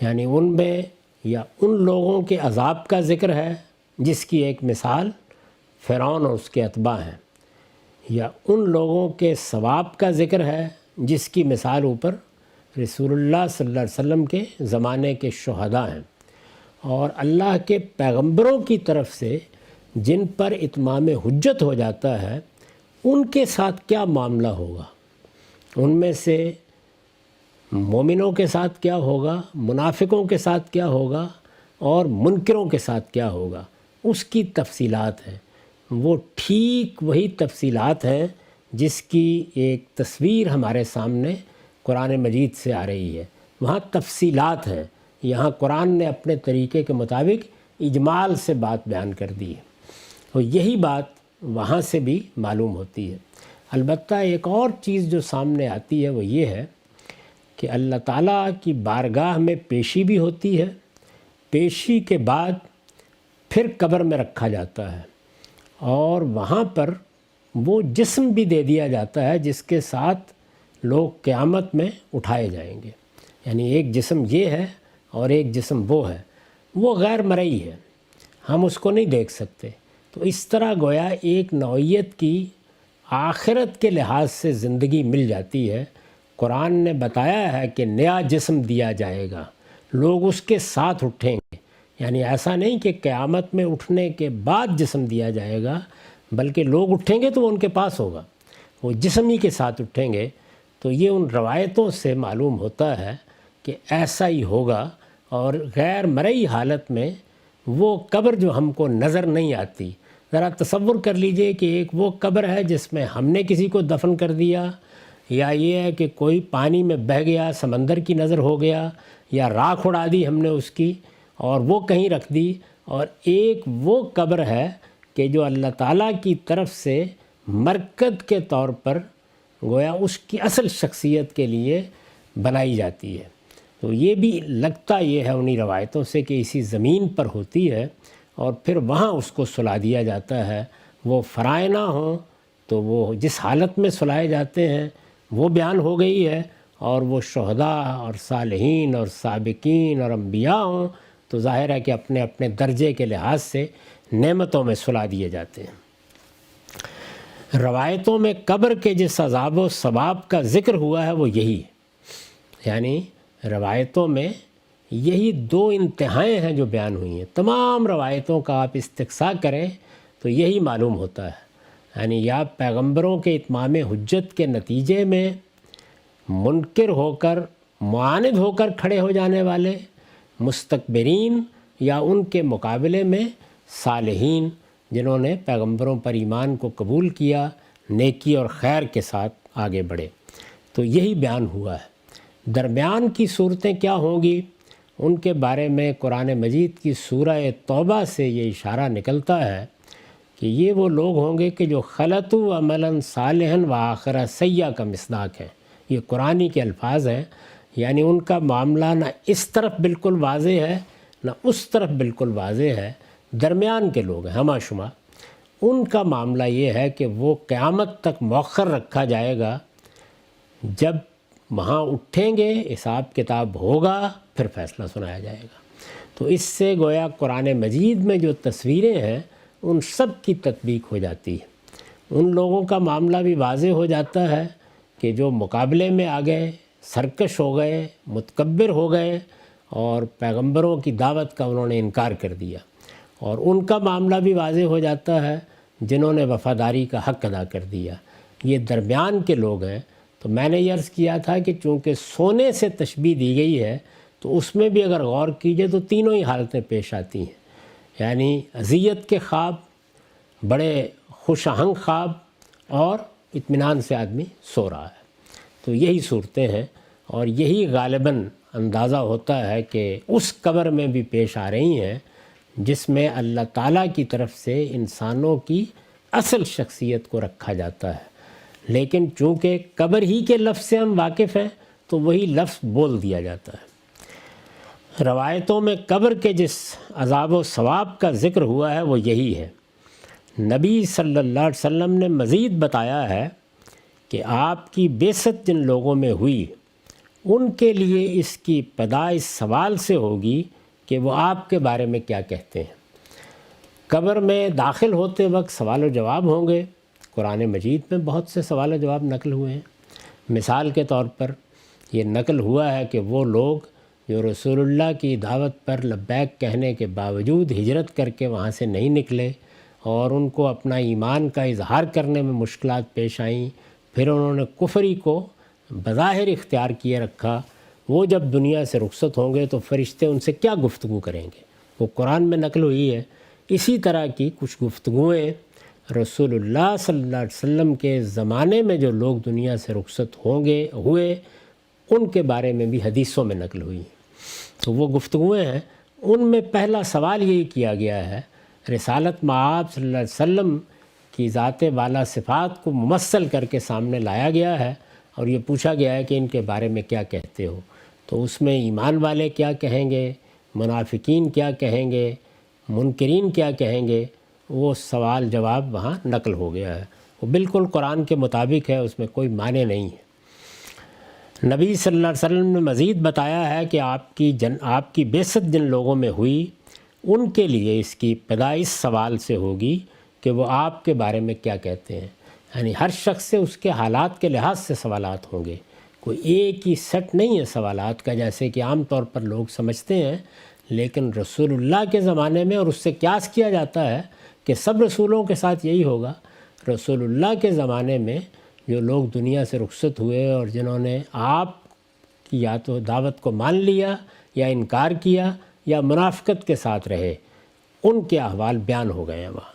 یعنی ان میں یا ان لوگوں کے عذاب کا ذکر ہے جس کی ایک مثال فرعون اور اس کے اتباع ہیں، یا ان لوگوں کے ثواب کا ذکر ہے جس کی مثال اوپر رسول اللہ صلی اللہ علیہ وسلم کے زمانے کے شہداء ہیں، اور اللہ کے پیغمبروں کی طرف سے جن پر اتمام حجت ہو جاتا ہے ان کے ساتھ کیا معاملہ ہوگا، ان میں سے مومنوں کے ساتھ کیا ہوگا، منافقوں کے ساتھ کیا ہوگا، اور منکروں کے ساتھ کیا ہوگا، اس کی تفصیلات ہیں۔ وہ ٹھیک وہی تفصیلات ہیں جس کی ایک تصویر ہمارے سامنے قرآن مجید سے آ رہی ہے، وہاں تفصیلات ہیں۔ یہاں قرآن نے اپنے طریقے کے مطابق اجمال سے بات بیان کر دی ہے، اور یہی بات وہاں سے بھی معلوم ہوتی ہے۔ البتہ ایک اور چیز جو سامنے آتی ہے وہ یہ ہے کہ اللہ تعالیٰ کی بارگاہ میں پیشی بھی ہوتی ہے، پیشی کے بعد پھر قبر میں رکھا جاتا ہے، اور وہاں پر وہ جسم بھی دے دیا جاتا ہے جس کے ساتھ لوگ قیامت میں اٹھائے جائیں گے۔ یعنی ایک جسم یہ ہے اور ایک جسم وہ ہے، وہ غیر مرئی ہے، ہم اس کو نہیں دیکھ سکتے۔ تو اس طرح گویا ایک نوعیت کی آخرت کے لحاظ سے زندگی مل جاتی ہے۔ قرآن نے بتایا ہے کہ نیا جسم دیا جائے گا، لوگ اس کے ساتھ اٹھیں گے۔ یعنی ایسا نہیں کہ قیامت میں اٹھنے کے بعد جسم دیا جائے گا، بلکہ لوگ اٹھیں گے تو وہ ان کے پاس ہوگا، وہ جسم ہی کے ساتھ اٹھیں گے۔ تو یہ ان روایتوں سے معلوم ہوتا ہے کہ ایسا ہی ہوگا، اور غیر مرئی حالت میں وہ قبر جو ہم کو نظر نہیں آتی، ذرا تصور کر لیجئے کہ ایک وہ قبر ہے جس میں ہم نے کسی کو دفن کر دیا، یا یہ ہے کہ کوئی پانی میں بہہ گیا، سمندر کی نظر ہو گیا، یا راکھ اڑا دی ہم نے اس کی اور وہ کہیں رکھ دی، اور ایک وہ قبر ہے کہ جو اللہ تعالیٰ کی طرف سے مرکز کے طور پر گویا اس کی اصل شخصیت کے لیے بنائی جاتی ہے۔ تو یہ بھی لگتا یہ ہے انہی روایتوں سے کہ اسی زمین پر ہوتی ہے، اور پھر وہاں اس کو سلا دیا جاتا ہے۔ وہ فرائض ہوں تو وہ جس حالت میں سلائے جاتے ہیں وہ بیان ہو گئی ہے، اور وہ شہداء اور صالحین اور سابقین اور انبیاء ہوں تو ظاہر ہے کہ اپنے اپنے درجے کے لحاظ سے نعمتوں میں سلا دیے جاتے ہیں۔ روایتوں میں قبر کے جس عذاب و ثواب کا ذکر ہوا ہے وہ یہی ہے، یعنی روایتوں میں یہی دو انتہائیں ہیں جو بیان ہوئی ہیں۔ تمام روایتوں کا آپ استقصاء کریں تو یہی معلوم ہوتا ہے، یعنی یا پیغمبروں کے اتمام حجت کے نتیجے میں منکر ہو کر معاند ہو کر کھڑے ہو جانے والے مستکبرین، یا ان کے مقابلے میں صالحین جنہوں نے پیغمبروں پر ایمان کو قبول کیا، نیکی اور خیر کے ساتھ آگے بڑھے، تو یہی بیان ہوا ہے۔ درمیان کی صورتیں کیا ہوں گی ان کے بارے میں قرآن مجید کی سورہ توبہ سے یہ اشارہ نکلتا ہے کہ یہ وہ لوگ ہوں گے کہ جو خلطوا عملا صالحا وآخر سیئا کا مصداق ہیں۔ یہ قرآنی کے الفاظ ہیں، یعنی ان کا معاملہ نہ اس طرف بالکل واضح ہے نہ اس طرف بالکل واضح ہے، درمیان کے لوگ ہیں ہمہ شمہ۔ ان کا معاملہ یہ ہے کہ وہ قیامت تک مؤخر رکھا جائے گا، جب وہاں اٹھیں گے حساب کتاب ہوگا پھر فیصلہ سنایا جائے گا۔ تو اس سے گویا قرآن مجید میں جو تصویریں ہیں ان سب کی تطبیق ہو جاتی ہے۔ ان لوگوں کا معاملہ بھی واضح ہو جاتا ہے کہ جو مقابلے میں آ گئے، سرکش ہو گئے، متکبر ہو گئے اور پیغمبروں کی دعوت کا انہوں نے انکار کر دیا، اور ان کا معاملہ بھی واضح ہو جاتا ہے جنہوں نے وفاداری کا حق ادا کر دیا۔ یہ درمیان کے لوگ ہیں۔ تو میں نے یہ عرض کیا تھا کہ چونکہ سونے سے تشبیہ دی گئی ہے تو اس میں بھی اگر غور کیجئے تو تینوں ہی حالتیں پیش آتی ہیں، یعنی اذیت کے خواب، بڑے خوش آہنگ خواب، اور اطمینان سے آدمی سو رہا ہے۔ تو یہی صورتیں ہیں، اور یہی غالباً اندازہ ہوتا ہے کہ اس قبر میں بھی پیش آ رہی ہیں جس میں اللہ تعالیٰ کی طرف سے انسانوں کی اصل شخصیت کو رکھا جاتا ہے، لیکن چونکہ قبر ہی کے لفظ سے ہم واقف ہیں تو وہی لفظ بول دیا جاتا ہے۔ روایتوں میں قبر کے جس عذاب و ثواب کا ذکر ہوا ہے وہ یہی ہے۔ نبی صلی اللہ علیہ وسلم نے مزید بتایا ہے کہ آپ کی بعثت جن لوگوں میں ہوئی ان کے لیے اس کی ابتدا اس سوال سے ہوگی کہ وہ آپ کے بارے میں کیا کہتے ہیں۔ قبر میں داخل ہوتے وقت سوال و جواب ہوں گے۔ قرآن مجید میں بہت سے سوال و جواب نقل ہوئے ہیں۔ مثال کے طور پر یہ نقل ہوا ہے کہ وہ لوگ جو رسول اللہ کی دعوت پر لبیک کہنے کے باوجود ہجرت کر کے وہاں سے نہیں نکلے اور ان کو اپنا ایمان کا اظہار کرنے میں مشکلات پیش آئیں، پھر انہوں نے کفری کو بظاہر اختیار کیے رکھا، وہ جب دنیا سے رخصت ہوں گے تو فرشتے ان سے کیا گفتگو کریں گے، وہ قرآن میں نقل ہوئی ہے۔ اسی طرح کی کچھ گفتگویں رسول اللہ صلی اللہ علیہ وسلم کے زمانے میں جو لوگ دنیا سے رخصت ہوئے ان کے بارے میں بھی حدیثوں میں نقل ہوئی۔ تو وہ گفتگویں ہیں، ان میں پہلا سوال یہی کیا گیا ہے، رسالت مآب صلی اللہ علیہ وسلم کی ذات والا صفات کو ممثل کر کے سامنے لایا گیا ہے، اور یہ پوچھا گیا ہے کہ ان کے بارے میں کیا کہتے ہو۔ تو اس میں ایمان والے کیا کہیں گے، منافقین کیا کہیں گے، منکرین کیا کہیں گے، وہ سوال جواب وہاں نقل ہو گیا ہے۔ وہ بالکل قرآن کے مطابق ہے، اس میں کوئی معنی نہیں ہے۔ نبی صلی اللہ علیہ وسلم نے مزید بتایا ہے کہ آپ کی بعثت جن لوگوں میں ہوئی ان کے لیے اس کی ابتدا اس سوال سے ہوگی کہ وہ آپ کے بارے میں کیا کہتے ہیں، یعنی ہر شخص سے اس کے حالات کے لحاظ سے سوالات ہوں گے، کوئی ایک ہی سیٹ نہیں ہے سوالات کا جیسے کہ عام طور پر لوگ سمجھتے ہیں۔ لیکن رسول اللہ کے زمانے میں، اور اس سے قیاس کیا جاتا ہے کہ سب رسولوں کے ساتھ یہی ہوگا، رسول اللہ کے زمانے میں جو لوگ دنیا سے رخصت ہوئے اور جنہوں نے آپ کی یا تو دعوت کو مان لیا یا انکار کیا یا منافقت کے ساتھ رہے، ان کے احوال بیان ہو گئے ہیں وہاں۔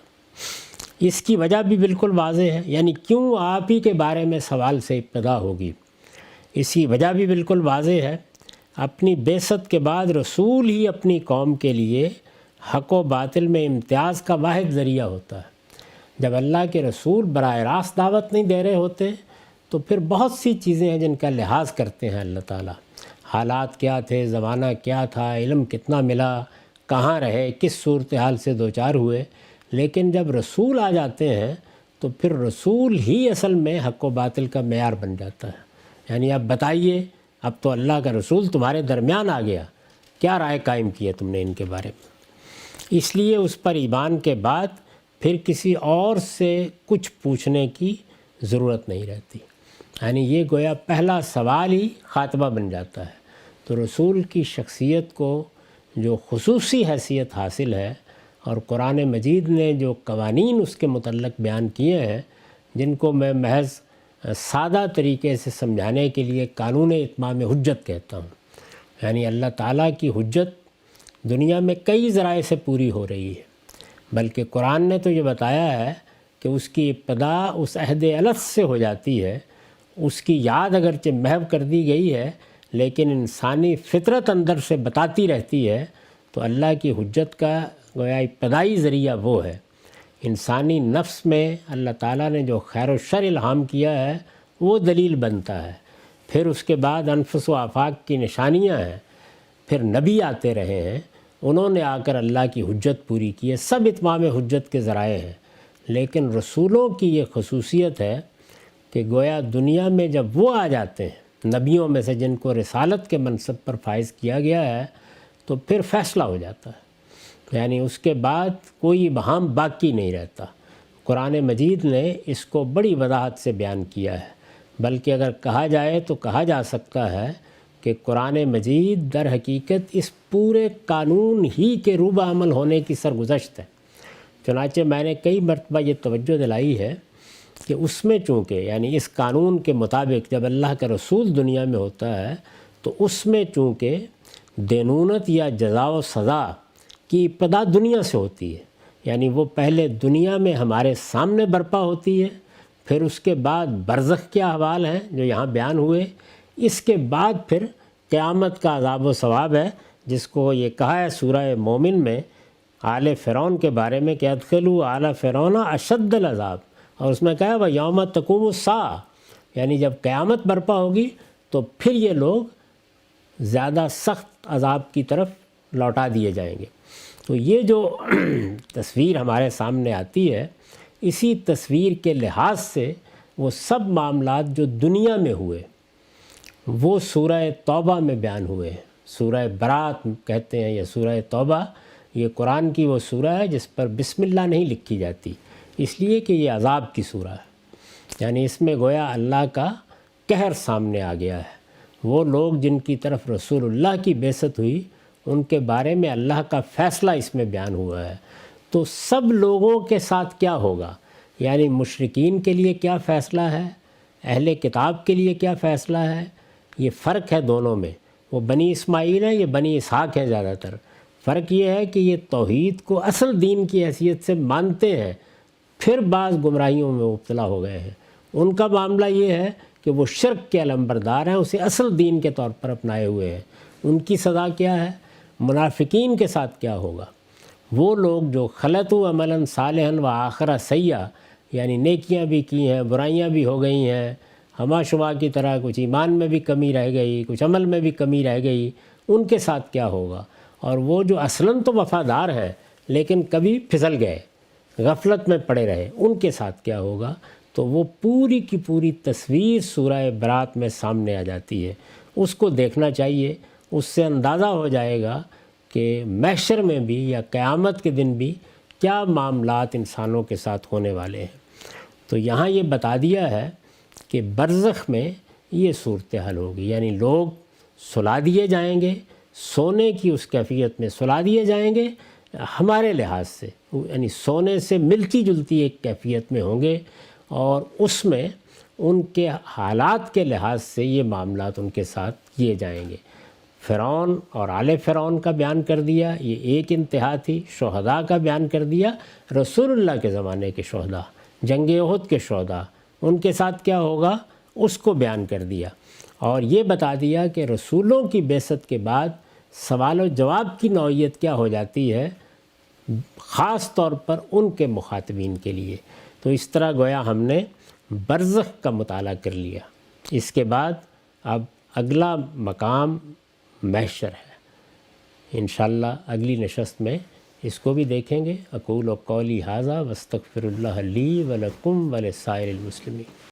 اس کی وجہ بھی بالکل واضح ہے، یعنی کیوں آپ ہی کے بارے میں سوال سے ابتدا ہوگی، اس کی وجہ بھی بالکل واضح ہے۔ اپنی بعثت کے بعد رسول ہی اپنی قوم کے لیے حق و باطل میں امتیاز کا واحد ذریعہ ہوتا ہے۔ جب اللہ کے رسول براہ راست دعوت نہیں دے رہے ہوتے تو پھر بہت سی چیزیں ہیں جن کا لحاظ کرتے ہیں اللہ تعالیٰ، حالات کیا تھے، زمانہ کیا تھا، علم کتنا ملا، کہاں رہے، کس صورتحال سے دوچار ہوئے، لیکن جب رسول آ جاتے ہیں تو پھر رسول ہی اصل میں حق و باطل کا معیار بن جاتا ہے۔ یعنی اب بتائیے، اب تو اللہ کا رسول تمہارے درمیان آ گیا، کیا رائے قائم کی ہے تم نے ان کے بارے میں؟ اس لیے اس پر ایمان کے بعد پھر کسی اور سے کچھ پوچھنے کی ضرورت نہیں رہتی، یعنی یہ گویا پہلا سوال ہی خاتمہ بن جاتا ہے۔ تو رسول کی شخصیت کو جو خصوصی حیثیت حاصل ہے، اور قرآن مجید نے جو قوانین اس کے متعلق بیان کیے ہیں، جن کو میں محض سادہ طریقے سے سمجھانے کے لیے قانون اتمام حجت کہتا ہوں، یعنی اللہ تعالیٰ کی حجت دنیا میں کئی ذرائع سے پوری ہو رہی ہے، بلکہ قرآن نے تو یہ بتایا ہے کہ اس کی ابتدا اس عہد الست سے ہو جاتی ہے، اس کی یاد اگرچہ محو کر دی گئی ہے لیکن انسانی فطرت اندر سے بتاتی رہتی ہے۔ تو اللہ کی حجت کا گویا ابتدائی ذریعہ وہ ہے، انسانی نفس میں اللہ تعالیٰ نے جو خیر و شر الہام کیا ہے وہ دلیل بنتا ہے، پھر اس کے بعد انفس و آفاق کی نشانیاں ہیں، پھر نبی آتے رہے ہیں، انہوں نے آ کر اللہ کی حجت پوری کی ہے، سب اتمام حجت کے ذرائع ہیں۔ لیکن رسولوں کی یہ خصوصیت ہے کہ گویا دنیا میں جب وہ آ جاتے ہیں نبیوں میں سے جن کو رسالت کے منصب پر فائز کیا گیا ہے، تو پھر فیصلہ ہو جاتا ہے، یعنی اس کے بعد کوئی ابہام باقی نہیں رہتا۔ قرآن مجید نے اس کو بڑی وضاحت سے بیان کیا ہے، بلکہ اگر کہا جائے تو کہا جا سکتا ہے کہ قرآن مجید در حقیقت اس پورے قانون ہی کے روبہ عمل ہونے کی سرگزشت ہے۔ چنانچہ میں نے کئی مرتبہ یہ توجہ دلائی ہے کہ اس میں چونکہ یعنی اس قانون کے مطابق جب اللہ کا رسول دنیا میں ہوتا ہے تو اس میں چونکہ دینونت یا جزا و سزا کی ابتدا دنیا سے ہوتی ہے، یعنی وہ پہلے دنیا میں ہمارے سامنے برپا ہوتی ہے، پھر اس کے بعد برزخ کے احوال ہیں جو یہاں بیان ہوئے، اس کے بعد پھر قیامت کا عذاب و ثواب ہے، جس کو یہ کہا ہے سورہ مومن میں آل فرعون کے بارے میں کہ ادخلوا آل فرعون اشد العذاب، اور اس میں کہا ہے وَيَوْمَ تَقُومُ السَّاعَةُ، یعنی جب قیامت برپا ہوگی تو پھر یہ لوگ زیادہ سخت عذاب کی طرف لوٹا دیے جائیں گے۔ تو یہ جو تصویر ہمارے سامنے آتی ہے، اسی تصویر کے لحاظ سے وہ سب معاملات جو دنیا میں ہوئے وہ سورہ توبہ میں بیان ہوئے ہیں۔ سورہ برات کہتے ہیں یا سورہ توبہ، یہ قرآن کی وہ سورہ ہے جس پر بسم اللہ نہیں لکھی جاتی، اس لیے کہ یہ عذاب کی سورہ ہے، یعنی اس میں گویا اللہ کا قہر سامنے آ گیا ہے۔ وہ لوگ جن کی طرف رسول اللہ کی بعثت ہوئی ان کے بارے میں اللہ کا فیصلہ اس میں بیان ہوا ہے۔ تو سب لوگوں کے ساتھ کیا ہوگا، یعنی مشرکین کے لیے کیا فیصلہ ہے، اہل کتاب کے لیے کیا فیصلہ ہے، یہ فرق ہے دونوں میں۔ وہ بنی اسماعیل ہیں، یہ بنی اسحاق ہیں زیادہ تر۔ فرق یہ ہے کہ یہ توحید کو اصل دین کی حیثیت سے مانتے ہیں، پھر بعض گمراہیوں میں مبتلا ہو گئے ہیں۔ ان کا معاملہ یہ ہے کہ وہ شرک کے علمبردار ہیں، اسے اصل دین کے طور پر اپنائے ہوئے ہیں۔ ان کی سزا کیا ہے؟ منافقین کے ساتھ کیا ہوگا؟ وہ لوگ جو خلطوا عملا صالحا و آخر سیئا، یعنی نیکیاں بھی کی ہیں، برائیاں بھی ہو گئی ہیں، ہما شما کی طرح کچھ ایمان میں بھی کمی رہ گئی، کچھ عمل میں بھی کمی رہ گئی، ان کے ساتھ کیا ہوگا؟ اور وہ جو اصلاً تو وفادار ہیں لیکن کبھی پھسل گئے، غفلت میں پڑے رہے، ان کے ساتھ کیا ہوگا؟ تو وہ پوری کی پوری تصویر سورہ برات میں سامنے آ جاتی ہے۔ اس کو دیکھنا چاہیے، اس سے اندازہ ہو جائے گا کہ محشر میں بھی یا قیامت کے دن بھی کیا معاملات انسانوں کے ساتھ ہونے والے ہیں۔ تو یہاں یہ بتا دیا ہے کہ برزخ میں یہ صورتحال ہوگی، یعنی لوگ سلا دیے جائیں گے، سونے کی اس کیفیت میں سلا دیے جائیں گے ہمارے لحاظ سے، یعنی سونے سے ملتی جلتی ایک کیفیت میں ہوں گے، اور اس میں ان کے حالات کے لحاظ سے یہ معاملات ان کے ساتھ کیے جائیں گے۔ فرعون اور آل فرعون کا بیان کر دیا، یہ ایک انتہا تھی۔ شہداء کا بیان کر دیا، رسول اللہ کے زمانے کے شہداء، جنگ احد کے شہداء، ان کے ساتھ کیا ہوگا اس کو بیان کر دیا، اور یہ بتا دیا کہ رسولوں کی بعثت کے بعد سوال و جواب کی نوعیت کیا ہو جاتی ہے، خاص طور پر ان کے مخاطبین کے لیے۔ تو اس طرح گویا ہم نے برزخ کا مطالعہ کر لیا۔ اس کے بعد اب اگلا مقام محشر ہے، انشاءاللہ اگلی نشست میں اس کو بھی دیکھیں گے۔ اقول قولی ھذا واستغفر اللہ لی ولکم ولسائر المسلمین۔